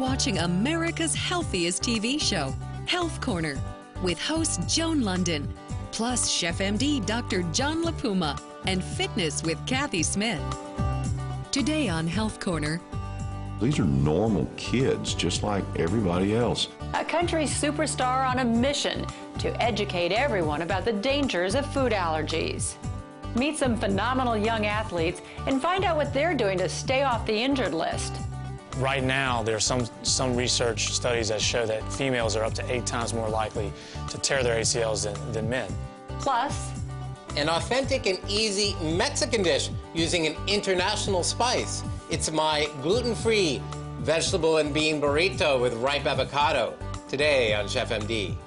watching America's healthiest TV show, Health Corner, with host Joan Lunden, plus Chef M.D. Dr. John LaPuma, and Fitness with Kathy Smith. Today on Health Corner. These are normal kids, just like everybody else. A country superstar on a mission to educate everyone about the dangers of food allergies. Meet some phenomenal young athletes and find out what they're doing to stay off the injured list. Right now, there are some research studies that show that females are up to 8 times more likely to tear their ACLs than men. Plus, an authentic and easy Mexican dish using an international spice. It's my gluten-free vegetable and bean burrito with ripe avocado. Today on Chef M.D.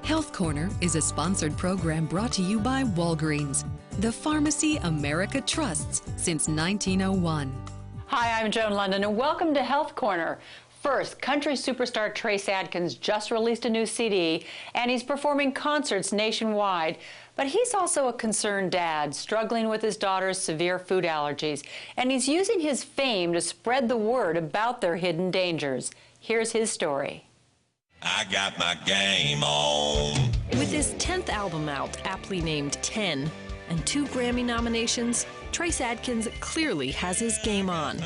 Health Corner is a sponsored program brought to you by Walgreens, the pharmacy America trusts since 1901. hi, I'm Joan Lunden, and welcome to Health Corner. First, country superstar Trace Adkins just released a new CD, and he's performing concerts nationwide. But he's also a concerned dad, struggling with his daughter's severe food allergies, and he's using his fame to spread the word about their hidden dangers. Here's his story. I got my game on. With his 10th album out, aptly named 10, and 2 Grammy nominations, Trace Adkins clearly has his game on.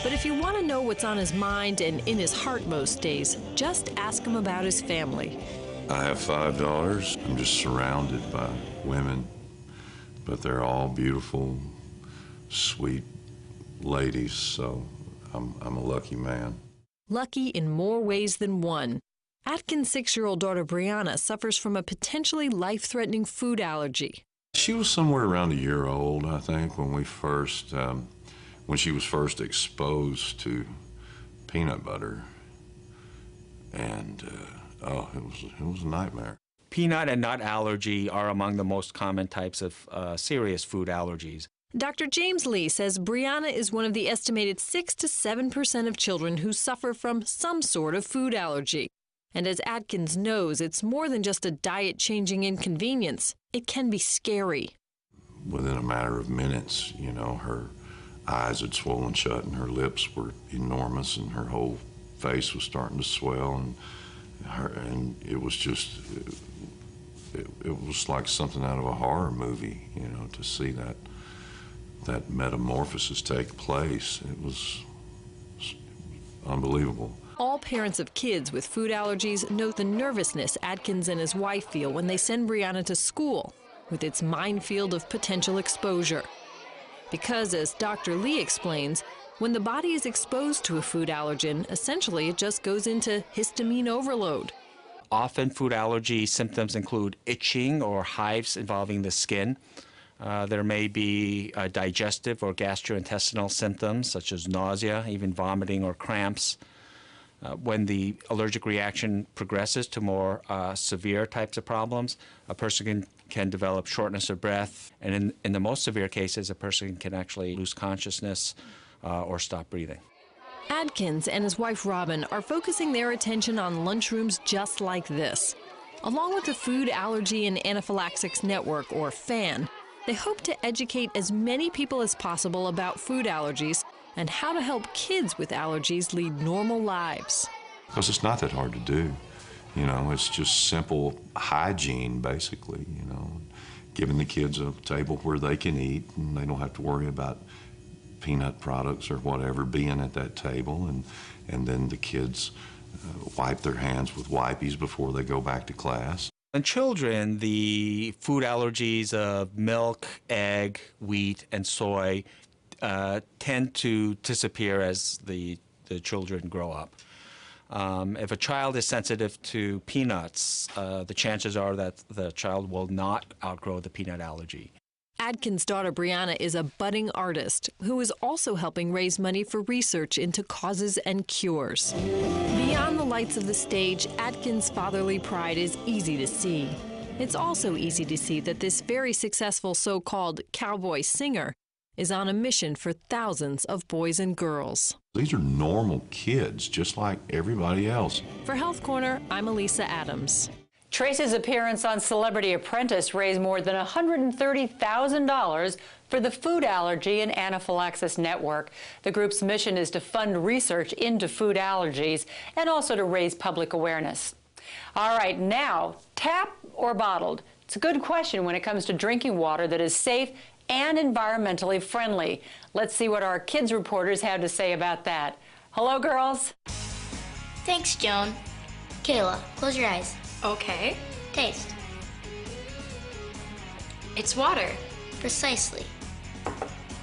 But if you want to know what's on his mind and in his heart most days, just ask him about his family. I have 5 daughters. I'm just surrounded by women, but they're all beautiful, sweet ladies, so I'm a lucky man. Lucky in more ways than one. Atkins' 6-year-old daughter Brianna suffers from a potentially life-threatening food allergy. She was somewhere around a year old, I think, when she was first exposed to peanut butter, and it was a nightmare. Peanut and nut allergy are among the most common types of serious food allergies. Dr. James Lee says Brianna is one of the estimated 6 to 7% of children who suffer from some sort of food allergy. And as Adkins knows, it's more than just a diet-changing inconvenience. It can be scary. Within a matter of minutes, you know, her eyes had swollen shut and her lips were enormous and her whole face was starting to swell, and it was just, it was like something out of a horror movie, you know, to see that metamorphosis take place. It was unbelievable. All parents of kids with food allergies know the nervousness Adkins and his wife feel when they send Brianna to school with its minefield of potential exposure. Because, as Dr. Lee explains, when the body is exposed to a food allergen, essentially it just goes into histamine overload. Often food allergy symptoms include itching or hives involving the skin. There may be digestive or gastrointestinal symptoms such as nausea, even vomiting or cramps. When the allergic reaction progresses to more severe types of problems, a person can develop shortness of breath, and in the most severe cases, a person can actually lose consciousness or stop breathing. Adkins and his wife Robin are focusing their attention on lunchrooms just like this. Along with the Food Allergy and Anaphylaxis Network, or FAN, they hope to educate as many people as possible about food allergies and how to help kids with allergies lead normal lives. Because it's not that hard to do. You know, it's just simple hygiene, basically, you know, giving the kids a table where they can eat and they don't have to worry about peanut products or whatever being at that table, and then the kids wipe their hands with wipes before they go back to class. In children, the food allergies of milk, egg, wheat, and soy tend to disappear as the children grow up. If a child is sensitive to peanuts, the chances are that the child will not outgrow the peanut allergy. Adkins' daughter Brianna is a budding artist who is also helping raise money for research into causes and cures. Beyond the lights of the stage, Adkins' fatherly pride is easy to see. It's also easy to see that this very successful so-called cowboy singer is on a mission for thousands of boys and girls. These are normal kids, just like everybody else. For Health Corner, I'm Elisa Adams. Trace's appearance on Celebrity Apprentice raised more than $130,000 For the Food Allergy and Anaphylaxis Network, the group's mission is to fund research into food allergies and also to raise public awareness. All right, now, tap or bottled? It's a good question when it comes to drinking water that is safe and environmentally friendly. Let's see what our kids reporters have to say about that. Hello, girls. Thanks, Joan. Kayla, close your eyes. Okay. Taste. It's water. Precisely.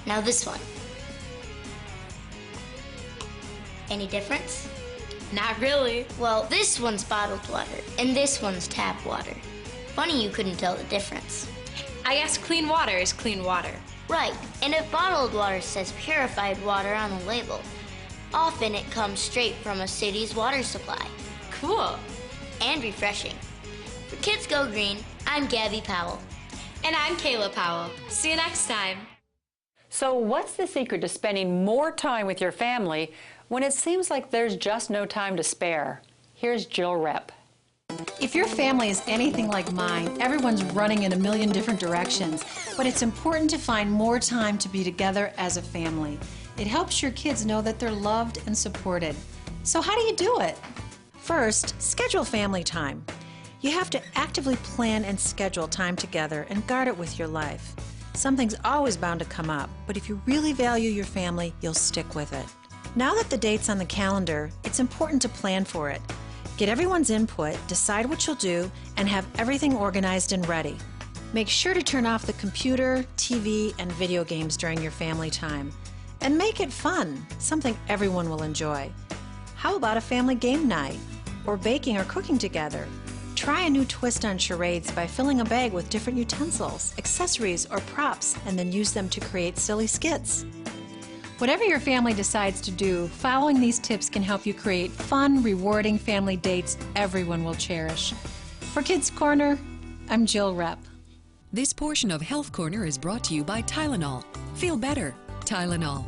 Now this one. Any difference? Not really. Well, this one's bottled water, and this one's tap water. Funny you couldn't tell the difference. I guess clean water is clean water. Right, and if bottled water says purified water on the label, often it comes straight from a city's water supply. Cool. And refreshing. For Kids Go Green, I'm Gabby Powell. And I'm Kayla Powell. See you next time. So what's the secret to spending more time with your family when it seems like there's just no time to spare? Here's Jill Rep. If your family is anything like mine, everyone's running in a million different directions, but it's important to find more time to be together as a family. It helps your kids know that they're loved and supported. So how do you do it? First, schedule family time. You have to actively plan and schedule time together and guard it with your life. Something's always bound to come up, but if you really value your family, you'll stick with it. Now that the date's on the calendar, it's important to plan for it. Get everyone's input, decide what you'll do, and have everything organized and ready. Make sure to turn off the computer, TV, and video games during your family time. And make it fun, something everyone will enjoy. How about a family game night? Or baking or cooking together? Try a new twist on charades by filling a bag with different utensils, accessories, or props, and then use them to create silly skits. Whatever your family decides to do, following these tips can help you create fun, rewarding family dates everyone will cherish. For Kids Corner, I'm Jill Rep. This portion of Health Corner is brought to you by Tylenol. Feel better, Tylenol.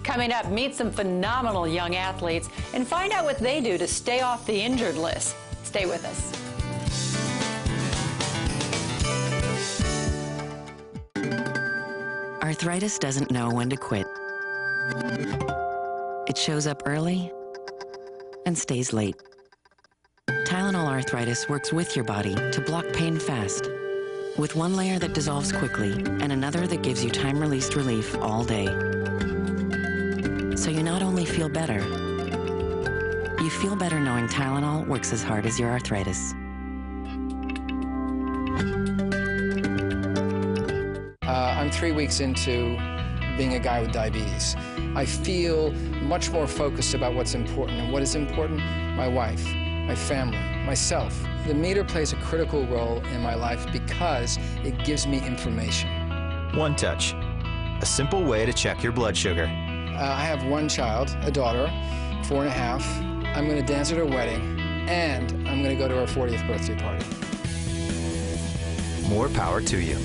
Coming up, meet some phenomenal young athletes and find out what they do to stay off the injured list. Stay with us. Arthritis doesn't know when to quit. It shows up early and stays late. Tylenol Arthritis works with your body to block pain fast, with one layer that dissolves quickly and another that gives you time-released relief all day. So you not only feel better, you feel better knowing Tylenol works as hard as your arthritis. I'm 3 weeks into being a guy with diabetes. I feel much more focused about what's important. And what is important? My wife, my family, myself. The meter plays a critical role in my life because it gives me information. One Touch, a simple way to check your blood sugar. I have one child, a daughter, 4.5. I'm going to dance at her wedding, and I'm going to go to her 40th birthday party. More power to you.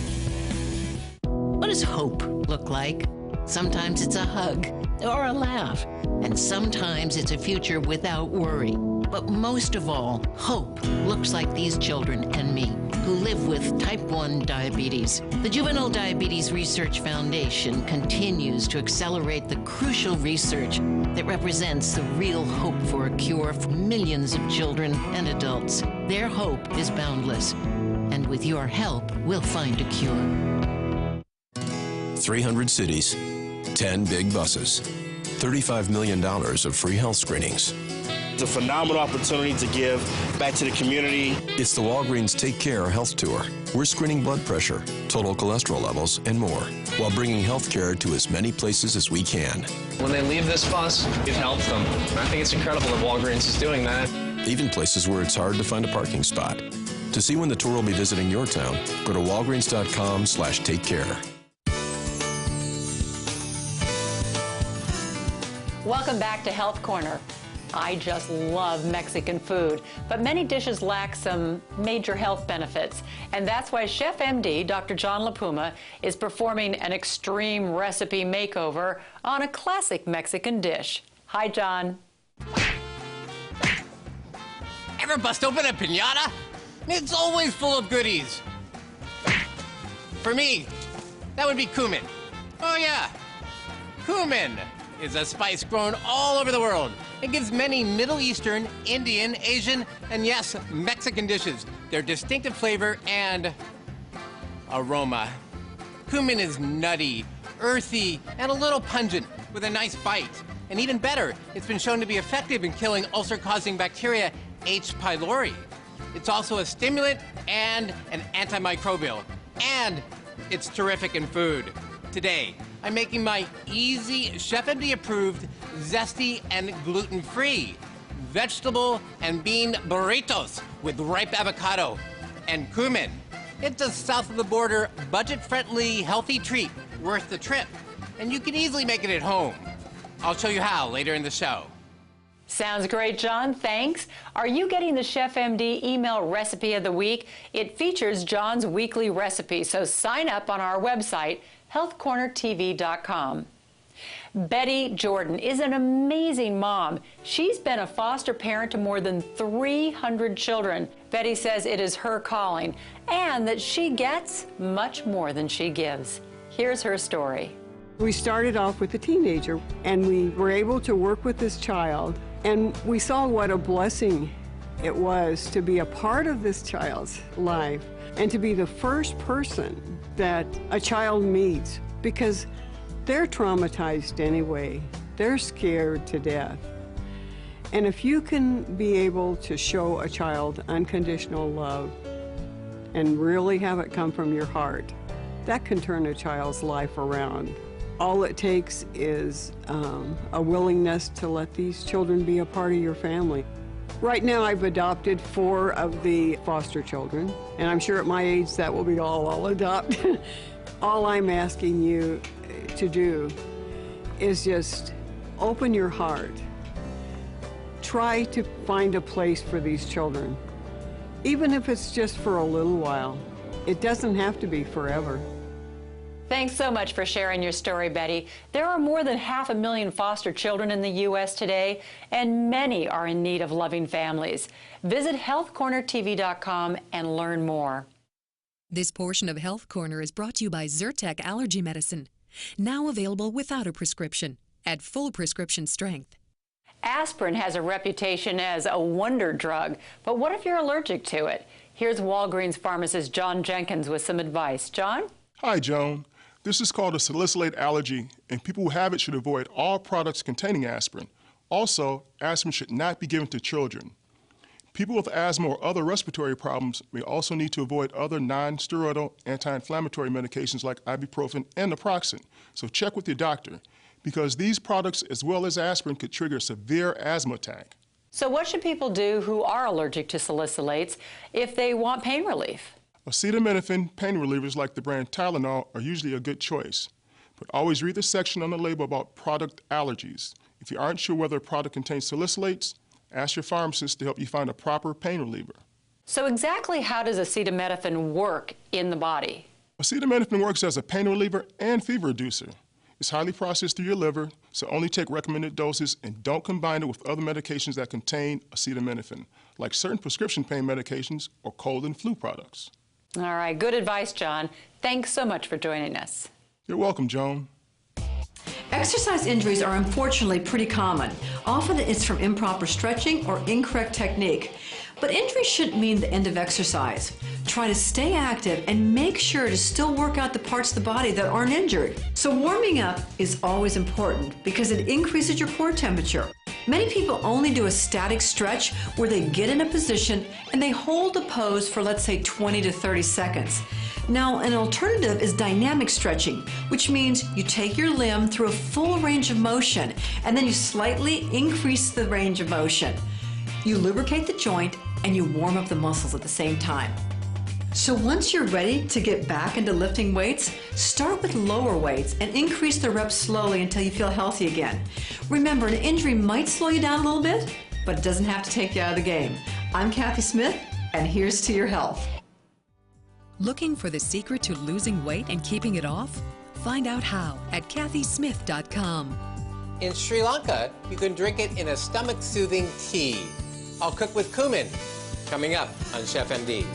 What does hope look like? Sometimes it's a hug or a laugh, and sometimes it's a future without worry. But most of all, hope looks like these children and me, who live with type 1 diabetes. The Juvenile Diabetes Research Foundation continues to accelerate the crucial research that represents the real hope for a cure for millions of children and adults. Their hope is boundless, and with your help, we'll find a cure. 300 cities, 10 big buses, $35 million of free health screenings. It's a phenomenal opportunity to give back to the community. It's the Walgreens Take Care Health Tour. We're screening blood pressure, total cholesterol levels, and more, while bringing health care to as many places as we can. When they leave this bus, it helps them. I think it's incredible that Walgreens is doing that. Even places where it's hard to find a parking spot. To see when the tour will be visiting your town, go to walgreens.com/takecare. Welcome back to Health Corner. I just love Mexican food, but many dishes lack some major health benefits. And that's why Chef M.D., Dr. John LaPuma, is performing an extreme recipe makeover on a classic Mexican dish. Hi, John. Ever bust open a piñata? It's always full of goodies. For me, that would be cumin. Oh yeah, cumin is a spice grown all over the world. It gives many Middle Eastern, Indian, Asian, and yes, Mexican dishes their distinctive flavor and aroma. Cumin is nutty, earthy, and a little pungent with a nice bite. And even better, it's been shown to be effective in killing ulcer-causing bacteria H. pylori. It's also a stimulant and an antimicrobial. And it's terrific in food. Today, I'm making my easy, Chef M.D. approved, zesty and gluten-free vegetable and bean burritos with ripe avocado and cumin. It's a south of the border, budget-friendly, healthy treat worth the trip. And you can easily make it at home. I'll show you how later in the show. Sounds great, John. Thanks. Are you getting the Chef M.D. email recipe of the week? It features John's weekly recipe, so sign up on our website, healthcornertv.com. Betty Jordan is an amazing mom. She's been a foster parent to more than 300 children. Betty says it is her calling and that she gets much more than she gives. Here's her story. We started off with a teenager, and we were able to work with this child, and we saw what a blessing it was to be a part of this child's life and to be the first person that a child meets, because they're traumatized anyway. They're scared to death. And if you can be able to show a child unconditional love and really have it come from your heart, that can turn a child's life around. All it takes is a willingness to let these children be a part of your family. Right now, I've adopted 4 of the foster children, and I'm sure at my age that will be all I'll adopt. All I'm asking you to do is just open your heart. Try to find a place for these children, even if it's just for a little while. It doesn't have to be forever. Thanks so much for sharing your story, Betty. There are more than 500,000 foster children in the U.S. today, and many are in need of loving families. Visit healthcornertv.com and learn more. This portion of Health Corner is brought to you by Zyrtec Allergy Medicine, now available without a prescription at full prescription strength. Aspirin has a reputation as a wonder drug, but what if you're allergic to it? Here's Walgreens pharmacist John Jenkins with some advice. John? Hi, Joan. This is called a salicylate allergy, and people who have it should avoid all products containing aspirin. Also, aspirin should not be given to children. People with asthma or other respiratory problems may also need to avoid other non-steroidal anti-inflammatory medications like ibuprofen and naproxen. So check with your doctor, because these products, as well as aspirin, could trigger a severe asthma attack. So what should people do who are allergic to salicylates if they want pain relief? Acetaminophen pain relievers like the brand Tylenol are usually a good choice, but always read the section on the label about product allergies. If you aren't sure whether a product contains salicylates, ask your pharmacist to help you find a proper pain reliever. So exactly how does acetaminophen work in the body? Acetaminophen works as a pain reliever and fever reducer. It's highly processed through your liver, so only take recommended doses and don't combine it with other medications that contain acetaminophen, like certain prescription pain medications or cold and flu products. All right, good advice, John. Thanks so much for joining us. You're welcome, Joan. Exercise injuries are unfortunately pretty common. Often it's from improper stretching or incorrect technique. But injury shouldn't mean the end of exercise. Try to stay active and make sure to still work out the parts of the body that aren't injured. So warming up is always important because it increases your core temperature. Many people only do a static stretch where they get in a position and they hold the pose for, let's say, 20 to 30 seconds. Now, an alternative is dynamic stretching, which means you take your limb through a full range of motion and then you slightly increase the range of motion. You lubricate the joint and you warm up the muscles at the same time. So once you're ready to get back into lifting weights, start with lower weights and increase the reps slowly until you feel healthy again. Remember, an injury might slow you down a little bit, but it doesn't have to take you out of the game. I'm Kathy Smith, and here's to your health. Looking for the secret to losing weight and keeping it off? Find out how at kathysmith.com. In Sri Lanka, you can drink it in a stomach-soothing tea. I'll cook with cumin, coming up on Chef M.D.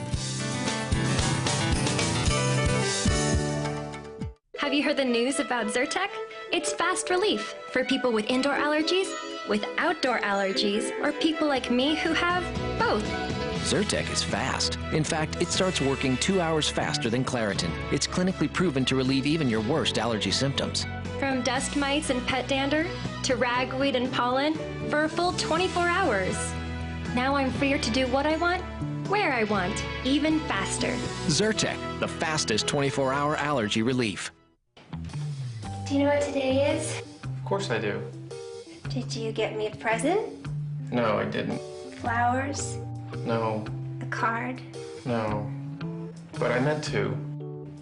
Have you heard for the news about Zyrtec? It's fast relief for people with indoor allergies, with outdoor allergies, or people like me who have both. Zyrtec is fast. In fact, it starts working 2 hours faster than Claritin. It's clinically proven to relieve even your worst allergy symptoms. From dust mites and pet dander to ragweed and pollen for a full 24 hours. Now I'm freer to do what I want, where I want, even faster. Zyrtec, the fastest 24-hour allergy relief. Do you know what today is? Of course I do. Did you get me a present? No, I didn't. Flowers? No. A card? No. But I meant to.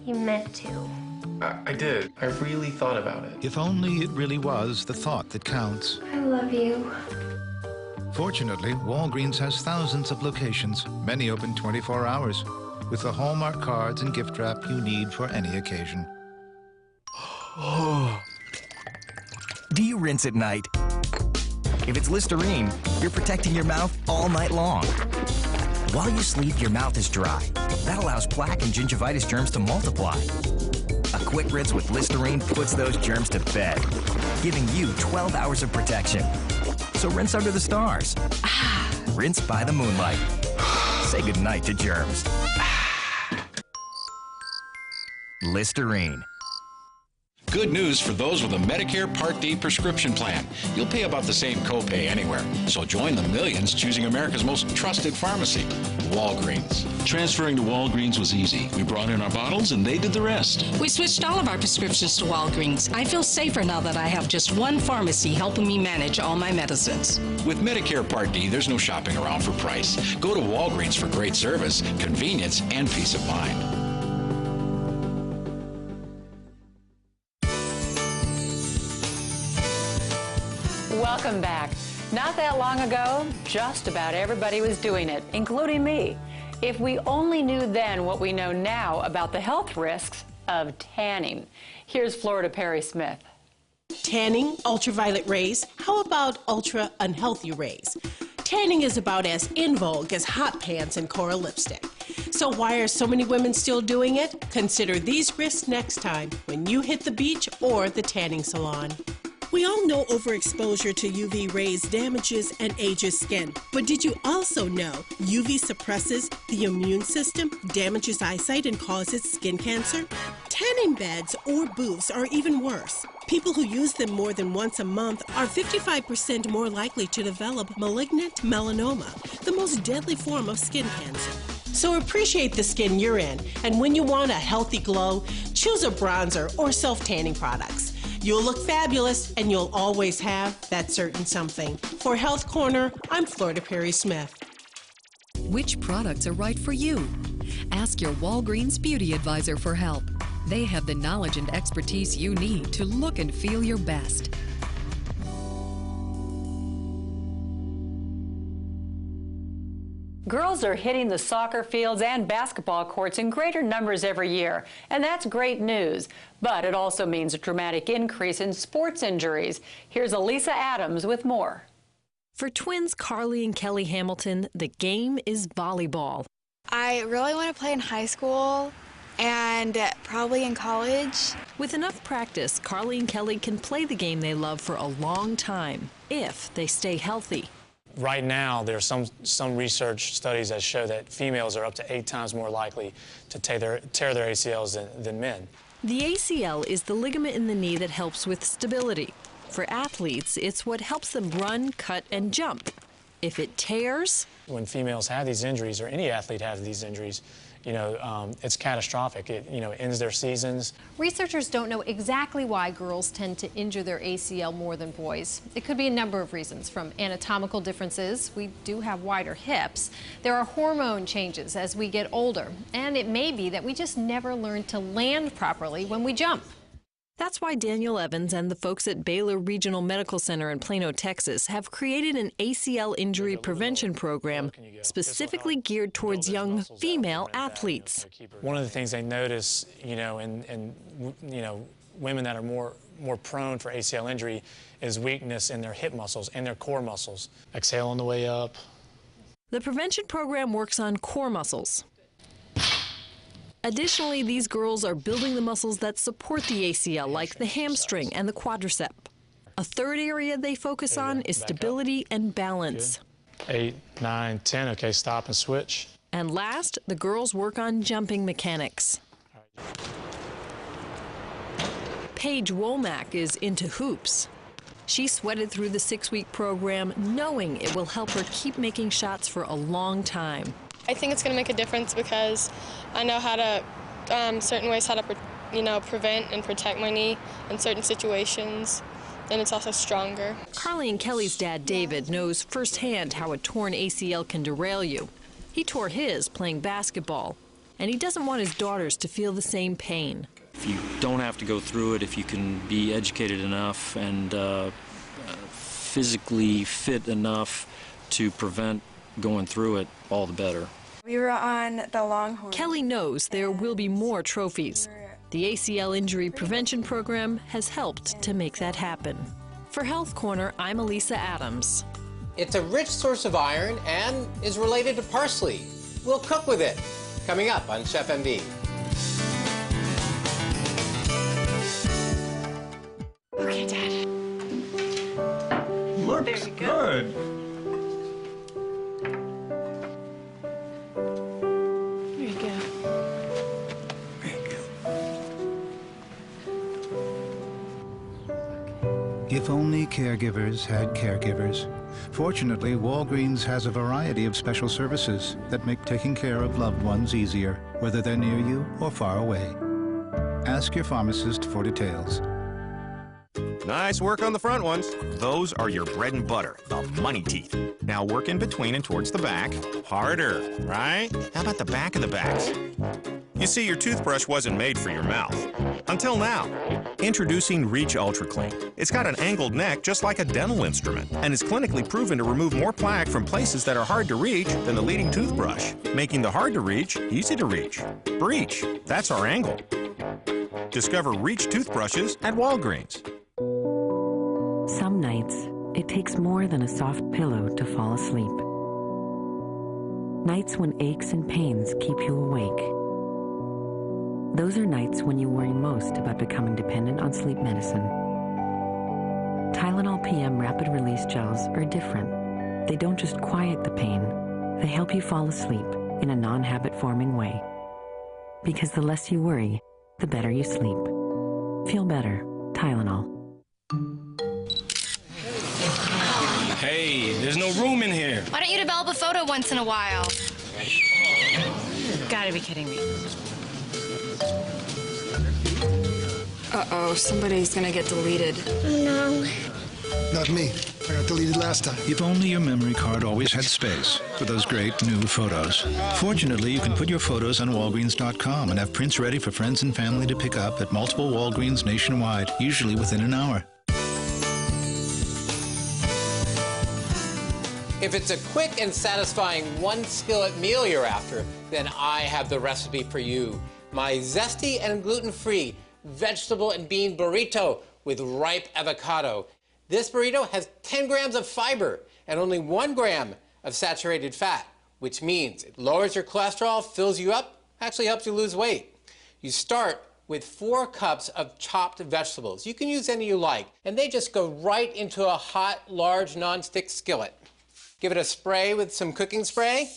You meant to. I did. I really thought about it. If only it really was the thought that counts. I love you. Fortunately, Walgreens has thousands of locations, many open 24 hours, with the Hallmark cards and gift wrap you need for any occasion. Do you rinse at night? If it's Listerine, you're protecting your mouth all night long. While you sleep, your mouth is dry. That allows plaque and gingivitis germs to multiply. A quick rinse with Listerine puts those germs to bed, giving you 12 hours of protection. So rinse under the stars. Rinse by the moonlight. Say goodnight to germs. Listerine. Good news for those with a Medicare Part D prescription plan. You'll pay about the same copay anywhere. So join the millions choosing America's most trusted pharmacy, Walgreens. Transferring to Walgreens was easy. We brought in our bottles and they did the rest. We switched all of our prescriptions to Walgreens. I feel safer now that I have just one pharmacy helping me manage all my medicines. With Medicare Part D, there's no shopping around for price. Go to Walgreens for great service, convenience, and peace of mind. Welcome back. Not that long ago, just about everybody was doing it, including me. If we only knew then what we know now about the health risks of tanning. Here's Florida Perry Smith. Tanning, ultraviolet rays, how about ultra unhealthy rays? Tanning is about as in vogue as hot pants and coral lipstick. So why are so many women still doing it? Consider these risks next time when you hit the beach or the tanning salon. We all know overexposure to UV rays damages and ages skin. But did you also know UV suppresses the immune system, damages eyesight, and causes skin cancer? Tanning beds or booths are even worse. People who use them more than once a month are 55% more likely to develop malignant melanoma, the most deadly form of skin cancer. So appreciate the skin you're in, and when you want a healthy glow, choose a bronzer or self-tanning products. You'll look fabulous, and you'll always have that certain something. For Health Corner, I'm Florida Perry Smith. Which products are right for you? Ask your Walgreens Beauty Advisor for help. They have the knowledge and expertise you need to look and feel your best. Girls are hitting the soccer fields and basketball courts in greater numbers every year, and that's great news. But it also means a dramatic increase in sports injuries. Here's Elisa Adams with more. For twins Carly and Kelly Hamilton, the game is volleyball. I really want to play in high school and probably in college. With enough practice, Carly and Kelly can play the game they love for a long time, if they stay healthy. Right now, there are some research studies that show that females are up to 8 times more likely to tear their ACLs than men. The ACL is the ligament in the knee that helps with stability. For athletes, it's what helps them run, cut, and jump. If it tears... When females have these injuries, or any athlete has these injuries, it's catastrophic. It ends their seasons. Researchers don't know exactly why girls tend to injure their ACL more than boys. It could be a number of reasons, from anatomical differences. We do have wider hips. There are hormone changes as we get older. And it may be that we just never learn to land properly when we jump. That's why Daniel Evans and the folks at Baylor Regional Medical Center in Plano, Texas, have created an ACL Injury Prevention program specifically geared towards young female athletes. One of the things they notice, in women that are more prone for ACL injury is weakness in their hip muscles and their core muscles. Exhale on the way up. The prevention program works on core muscles. Additionally, these girls are building the muscles that support the ACL, like the hamstring and the quadricep. A third area they focus on is stability and balance. Good. 8, 9, 10. Okay, stop and switch. And last, the girls work on jumping mechanics. Paige Womack is into hoops. She sweated through the 6-week program knowing it will help her keep making shots for a long time. I think it's going to make a difference because I know how to, certain ways how to, prevent and protect my knee in certain situations, and it's also stronger. Carly and Kelly's dad, David, knows firsthand how a torn ACL can derail you. He tore his playing basketball, and he doesn't want his daughters to feel the same pain. If you don't have to go through it, if you can be educated enough and physically fit enough to prevent going through it, all the better. We were on the Longhorn. Kelly knows there will be more trophies. The ACL Injury Prevention program has helped to make that happen. For Health Corner, I'm Elisa Adams. It's a rich source of iron and is related to parsley. We'll cook with it. Coming up on Chef M.D. Okay, Dad. Looks good. There you go. If only caregivers had caregivers. Fortunately, Walgreens has a variety of special services that make taking care of loved ones easier, whether they're near you or far away. Ask your pharmacist for details. Nice work on the front ones. Those are your bread and butter, the money teeth. Now work in between and towards the back. Harder, right? How about the back of the backs? You see, your toothbrush wasn't made for your mouth. Until now. Introducing Reach Ultra Clean. It's got an angled neck just like a dental instrument, and is clinically proven to remove more plaque from places that are hard to reach than the leading toothbrush, making the hard to reach easy to reach. Reach, that's our angle. Discover Reach toothbrushes at Walgreens. Some nights, it takes more than a soft pillow to fall asleep. Nights when aches and pains keep you awake. Those are nights when you worry most about becoming dependent on sleep medicine. Tylenol PM rapid release gels are different. They don't just quiet the pain, they help you fall asleep in a non-habit forming way. Because the less you worry, the better you sleep. Feel better. Tylenol. Hey, there's no room in here. Why don't you develop a photo once in a while? You've got to be kidding me. Uh-oh, somebody's gonna get deleted. Oh, no. Not me. I got deleted last time. If only your memory card always had space for those great new photos. Fortunately, you can put your photos on Walgreens.com and have prints ready for friends and family to pick up at multiple Walgreens nationwide, usually within an hour. If it's a quick and satisfying one-skillet meal you're after, then I have the recipe for you. My zesty and gluten-free vegetable and bean burrito with ripe avocado. This burrito has 10 grams of fiber and only 1 gram of saturated fat, which means it lowers your cholesterol, fills you up, actually helps you lose weight. You start with 4 cups of chopped vegetables. You can use any you like, and they just go right into a hot, large, non-stick skillet. Give it a spray with some cooking spray.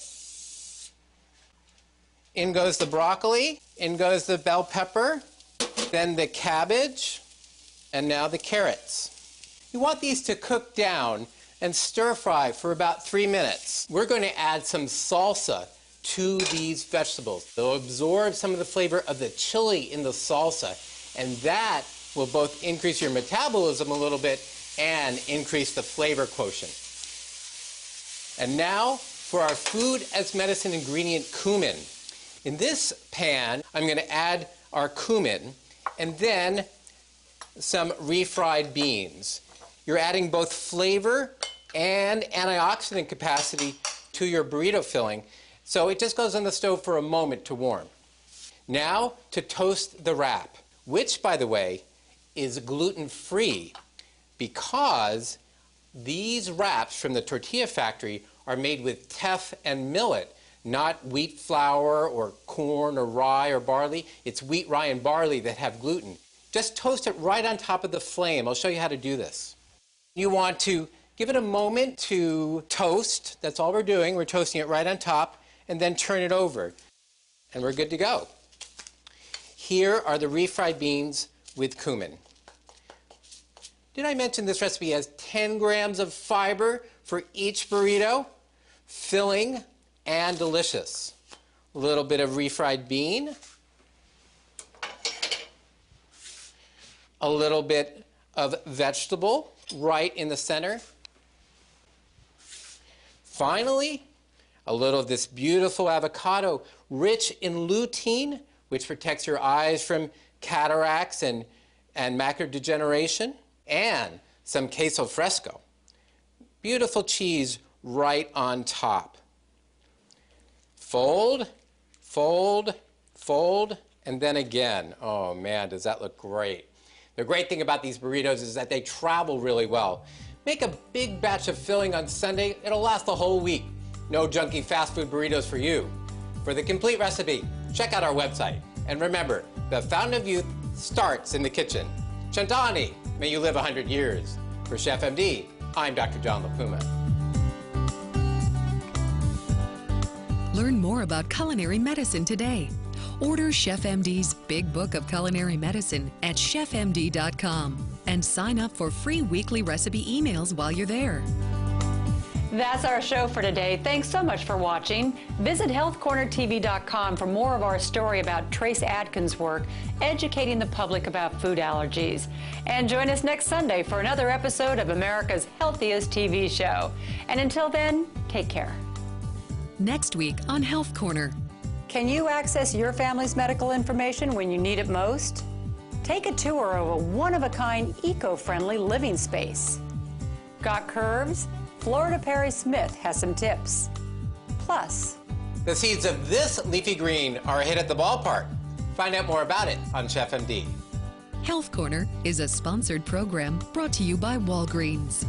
In goes the broccoli, in goes the bell pepper, then the cabbage, and now the carrots. You want these to cook down and stir fry for about 3 minutes. We're going to add some salsa to these vegetables. They'll absorb some of the flavor of the chili in the salsa, and that will both increase your metabolism a little bit and increase the flavor quotient. And now for our food as medicine ingredient, cumin. In this pan, I'm going to add our cumin and then some refried beans. You're adding both flavor and antioxidant capacity to your burrito filling, so it just goes on the stove for a moment to warm. Now to toast the wrap, which, by the way, is gluten-free because these wraps from the tortilla factory are made with teff and millet, not wheat flour or corn or rye or barley. It's wheat, rye, and barley that have gluten. Just toast it right on top of the flame. I'll show you how to do this. You want to give it a moment to toast. That's all we're doing. We're toasting it right on top, and then turn it over. And we're good to go. Here are the refried beans with cumin. Did I mention this recipe has 10 grams of fiber for each burrito? Filling and delicious. A little bit of refried bean. A little bit of vegetable right in the center. Finally, a little of this beautiful avocado, rich in lutein, which protects your eyes from cataracts and macular degeneration, and some queso fresco. Beautiful cheese right on top. Fold, fold, fold, and then again. Oh man, does that look great. The great thing about these burritos is that they travel really well. Make a big batch of filling on Sunday. It'll last the whole week. No junky fast food burritos for you. For the complete recipe, check out our website. And remember, the fountain of youth starts in the kitchen. Chantani, may you live 100 years. For Chef M.D., I'm Dr. John LaPuma. Learn more about culinary medicine today. Order Chef M.D.'s Big Book of Culinary Medicine at chefmd.com and sign up for free weekly recipe emails while you're there. That's our show for today. Thanks so much for watching. Visit healthcornertv.com for more of our story about Trace Adkin's work educating the public about food allergies. And join us next Sunday for another episode of America's Healthiest TV show. And until then, take care. Next week on Health Corner. Can you access your family's medical information when you need it most? Take a tour of a one-of-a-kind, eco-friendly living space. Got curves? Florida Perry Smith has some tips. Plus, the seeds of this leafy green are a hit at the ballpark. Find out more about it on Chef M.D. Health Corner is a sponsored program brought to you by Walgreens.